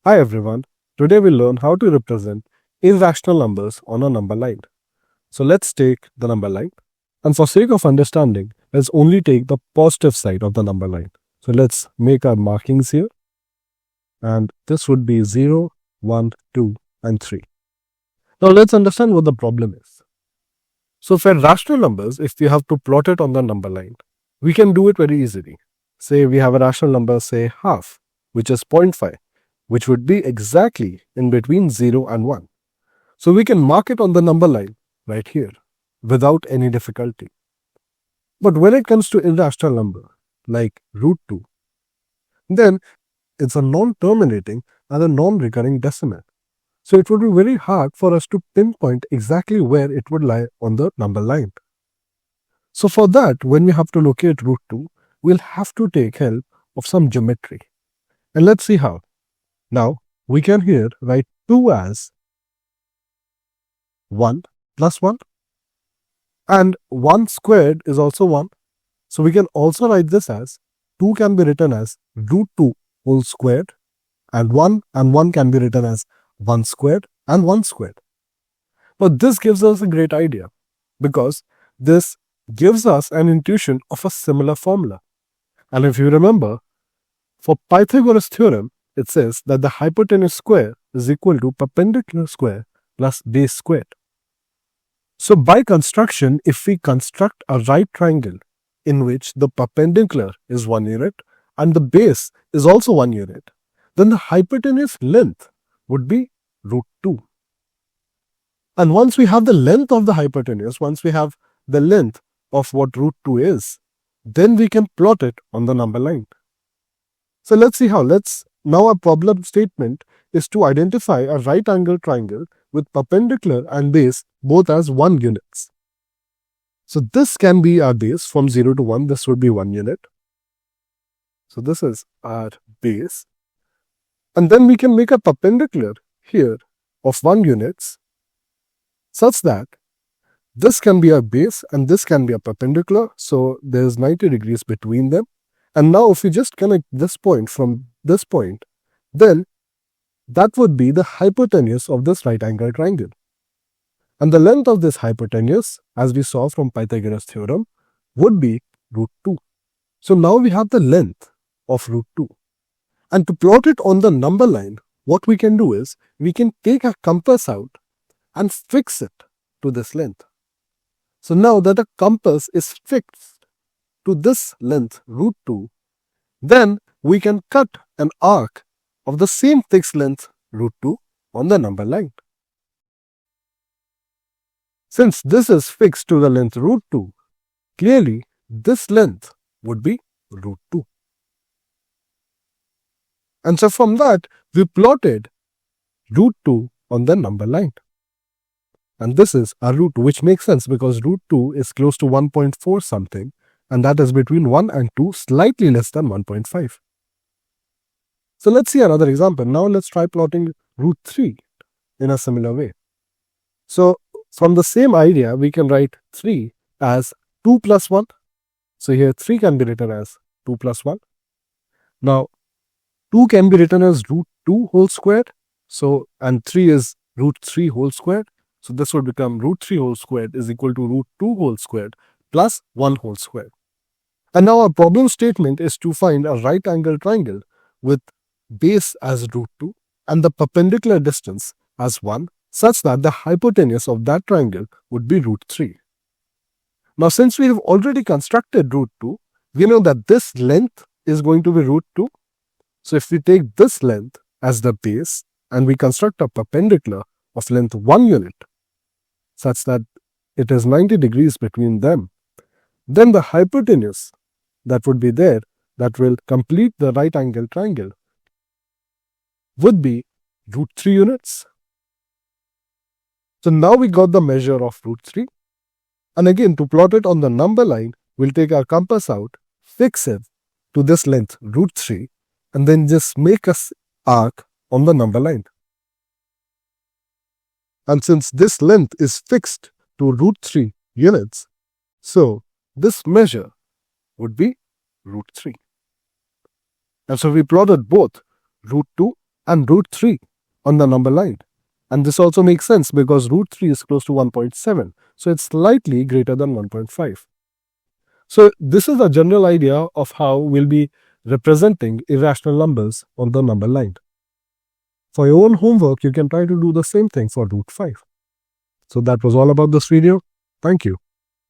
Hi everyone, today we'll learn how to represent irrational numbers on a number line. So let's take the number line, and for sake of understanding, let's only take the positive side of the number line. So let's make our markings here, and this would be 0, 1, 2 and 3. Now let's understand what the problem is. So for rational numbers, if we have to plot it on the number line, we can do it very easily. Say we have a rational number, say half, which is 0.5. which would be exactly in between 0 and 1. So we can mark it on the number line right here without any difficulty. But when it comes to irrational number like root 2, then it's a non-terminating and a non-recurring decimal. So it would be very hard for us to pinpoint exactly where it would lie on the number line. So for that, when we have to locate root 2, we'll have to take help of some geometry. And let's see how. Now, we can here write 2 as 1 plus 1, and 1 squared is also 1. So we can also write this as 2 can be written as root 2 whole squared, and 1 can be written as 1 squared and 1 squared. But this gives us a great idea because this gives us an intuition of a similar formula. And if you remember, for Pythagoras theorem, it says that the hypotenuse square is equal to perpendicular square plus base squared. So by construction, if we construct a right triangle in which the perpendicular is 1 unit and the base is also 1 unit, then the hypotenuse length would be root 2. And once we have the length of the hypotenuse, once we have the length of what root 2 is, then we can plot it on the number line. So let's see how. Now our problem statement is to identify a right angle triangle with perpendicular and base both as 1 units. So this can be our base from 0 to 1. This would be 1 unit. So this is our base. And then we can make a perpendicular here of 1 units such that this can be our base and this can be a perpendicular. So there's 90 degrees between them. And now if we just connect this point from this point, then that would be the hypotenuse of this right angle triangle. And the length of this hypotenuse, as we saw from Pythagoras theorem, would be root 2. So now we have the length of root 2. And to plot it on the number line, what we can do is, we can take a compass out and fix it to this length. So now that a compass is fixed to this length, root 2, then we can cut an arc of the same fixed length, root 2, on the number line. Since this is fixed to the length root 2, clearly this length would be root 2. And so from that, we plotted root 2 on the number line. And this is our root 2, which makes sense because root 2 is close to 1.4 something, and that is between 1 and 2, slightly less than 1.5. So let's see another example. Now let's try plotting root 3 in a similar way. So from the same idea, we can write 3 as 2 plus 1. So here 3 can be written as 2 plus 1. Now 2 can be written as root 2 whole squared. So, and 3 is root 3 whole squared. So this would become root 3 whole squared is equal to root 2 whole squared plus 1 whole squared. And now our problem statement is to find a right angle triangle with base as root 2 and the perpendicular distance as 1 such that the hypotenuse of that triangle would be root 3. Now since we have already constructed root 2, we know that this length is going to be root 2. So if we take this length as the base and we construct a perpendicular of length 1 unit such that it is 90 degrees between them, then the hypotenuse that would be there, that will complete the right angle triangle, would be root 3 units. So now we got the measure of root 3. And again, to plot it on the number line, we'll take our compass out, fix it to this length, root 3, and then just make an arc on the number line. And since this length is fixed to root 3 units, so this measure would be root 3. And so we plotted both root 2 and root 3 on the number line. And this also makes sense because root 3 is close to 1.7. So it's slightly greater than 1.5. So this is a general idea of how we'll be representing irrational numbers on the number line. For your own homework, you can try to do the same thing for root 5. So that was all about this video. Thank you.